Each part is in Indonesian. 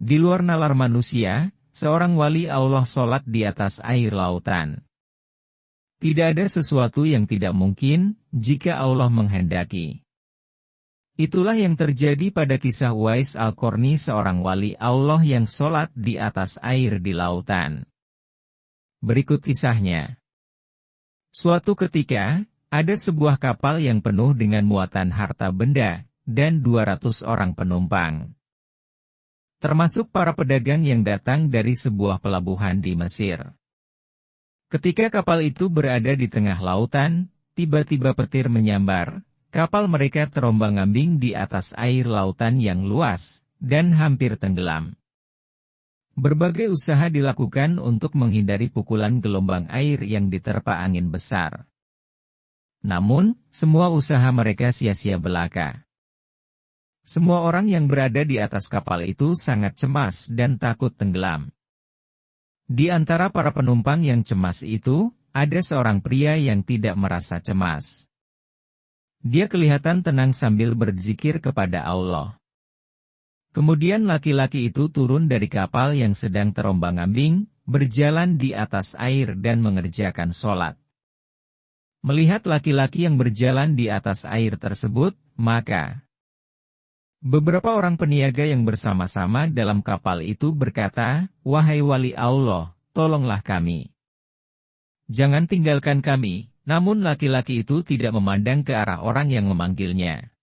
Di luar nalar manusia, seorang wali Allah sholat di atas air lautan. Tidak ada sesuatu yang tidak mungkin, jika Allah menghendaki. Itulah yang terjadi pada kisah Uwais Al-Qarni, seorang wali Allah yang sholat di atas air di lautan. Berikut kisahnya. Suatu ketika, ada sebuah kapal yang penuh dengan muatan harta benda, dan 200 orang penumpang. Termasuk para pedagang yang datang dari sebuah pelabuhan di Mesir. Ketika kapal itu berada di tengah lautan, tiba-tiba petir menyambar. Kapal mereka terombang-ambing di atas air lautan yang luas, dan hampir tenggelam. Berbagai usaha dilakukan untuk menghindari pukulan gelombang air yang diterpa angin besar. Namun, semua usaha mereka sia-sia belaka. Semua orang yang berada di atas kapal itu sangat cemas dan takut tenggelam. Di antara para penumpang yang cemas itu, ada seorang pria yang tidak merasa cemas. Dia kelihatan tenang sambil berzikir kepada Allah. Kemudian laki-laki itu turun dari kapal yang sedang terombang-ambing, berjalan di atas air dan mengerjakan sholat. Melihat laki-laki yang berjalan di atas air tersebut, maka beberapa orang peniaga yang bersama-sama dalam kapal itu berkata, "Wahai wali Allah, tolonglah kami. Jangan tinggalkan kami." Namun laki-laki itu tidak memandang ke arah orang yang memanggilnya.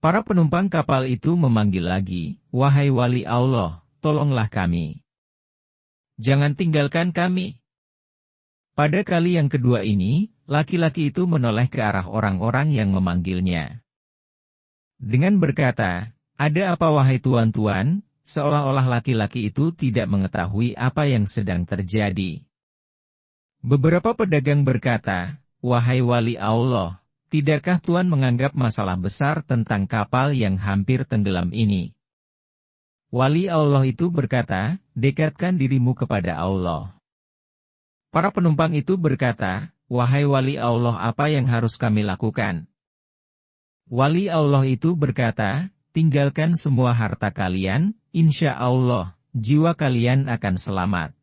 Para penumpang kapal itu memanggil lagi, "Wahai wali Allah, tolonglah kami. Jangan tinggalkan kami." Pada kali yang kedua ini, laki-laki itu menoleh ke arah orang-orang yang memanggilnya. Dengan berkata, "Ada apa wahai tuan-tuan?" Seolah-olah laki-laki itu tidak mengetahui apa yang sedang terjadi. Beberapa pedagang berkata, "Wahai wali Allah, tidakkah Tuan menganggap masalah besar tentang kapal yang hampir tenggelam ini?" Wali Allah itu berkata, "Dekatkan dirimu kepada Allah." Para penumpang itu berkata, "Wahai wali Allah, apa yang harus kami lakukan?" Wali Allah itu berkata, "Tinggalkan semua harta kalian, insya Allah, jiwa kalian akan selamat."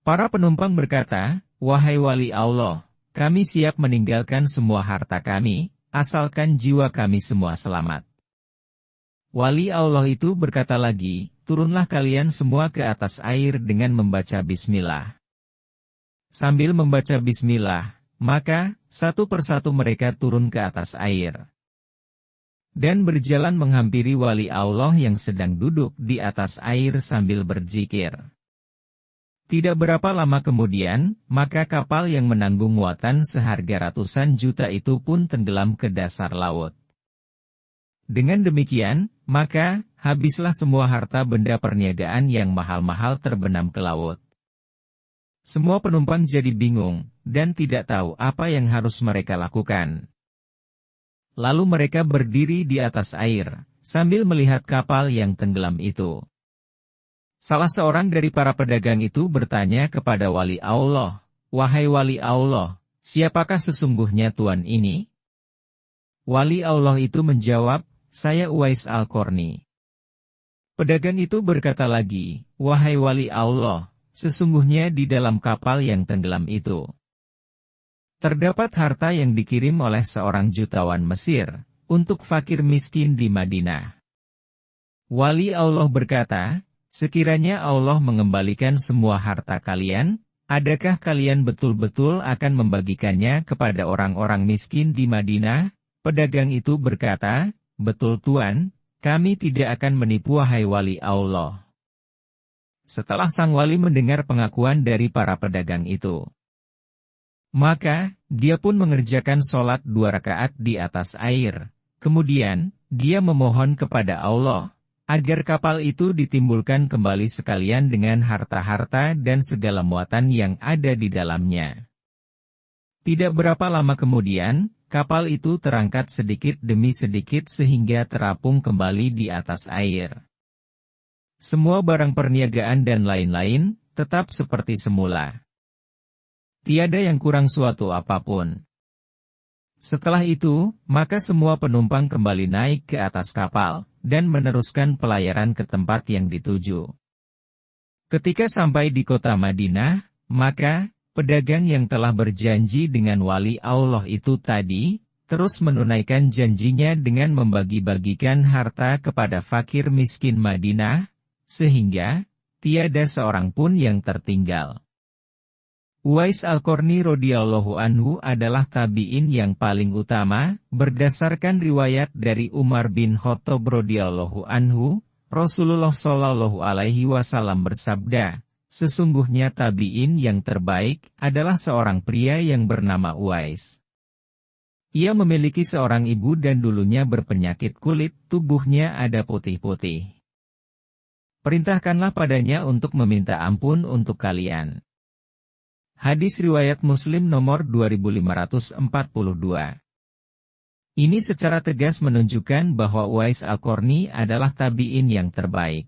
Para penumpang berkata, "Wahai wali Allah, kami siap meninggalkan semua harta kami, asalkan jiwa kami semua selamat." Wali Allah itu berkata lagi, "Turunlah kalian semua ke atas air dengan membaca bismillah." Sambil membaca bismillah, maka, satu persatu mereka turun ke atas air. Dan berjalan menghampiri wali Allah yang sedang duduk di atas air sambil berzikir. Tidak berapa lama kemudian, maka kapal yang menanggung muatan seharga ratusan juta itu pun tenggelam ke dasar laut. Dengan demikian, maka, habislah semua harta benda perniagaan yang mahal-mahal terbenam ke laut. Semua penumpang jadi bingung, dan tidak tahu apa yang harus mereka lakukan. Lalu mereka berdiri di atas air, sambil melihat kapal yang tenggelam itu. Salah seorang dari para pedagang itu bertanya kepada wali Allah, "Wahai wali Allah, siapakah sesungguhnya Tuan ini?" Wali Allah itu menjawab, "Saya Uwais Al-Qarni." Pedagang itu berkata lagi, "Wahai wali Allah, sesungguhnya di dalam kapal yang tenggelam itu terdapat harta yang dikirim oleh seorang jutawan Mesir, untuk fakir miskin di Madinah." Wali Allah berkata, "Sekiranya Allah mengembalikan semua harta kalian, adakah kalian betul-betul akan membagikannya kepada orang-orang miskin di Madinah?" Pedagang itu berkata, "Betul Tuan, kami tidak akan menipu wahai wali Allah." Setelah sang wali mendengar pengakuan dari para pedagang itu, maka, dia pun mengerjakan sholat 2 rakaat di atas air. Kemudian, dia memohon kepada Allah, agar kapal itu ditimbulkan kembali sekalian dengan harta-harta dan segala muatan yang ada di dalamnya. Tidak berapa lama kemudian, kapal itu terangkat sedikit demi sedikit sehingga terapung kembali di atas air. Semua barang perniagaan dan lain-lain, tetap seperti semula. Tiada yang kurang suatu apapun. Setelah itu, maka semua penumpang kembali naik ke atas kapal, dan meneruskan pelayaran ke tempat yang dituju. Ketika sampai di kota Madinah, maka pedagang yang telah berjanji dengan wali Allah itu tadi, terus menunaikan janjinya dengan membagi-bagikan harta kepada fakir miskin Madinah, sehingga tiada seorang pun yang tertinggal. Uwais Al-Qarni radhiyallahu anhu adalah tabi'in yang paling utama, berdasarkan riwayat dari Umar bin Khattab radhiyallahu anhu, Rasulullah shallallahu alaihi wasallam bersabda, sesungguhnya tabi'in yang terbaik adalah seorang pria yang bernama Uwais. Ia memiliki seorang ibu dan dulunya berpenyakit kulit, tubuhnya ada putih-putih. Perintahkanlah padanya untuk meminta ampun untuk kalian. Hadis riwayat Muslim nomor 2542. Ini secara tegas menunjukkan bahwa Uwais Al-Qarni adalah tabi'in yang terbaik.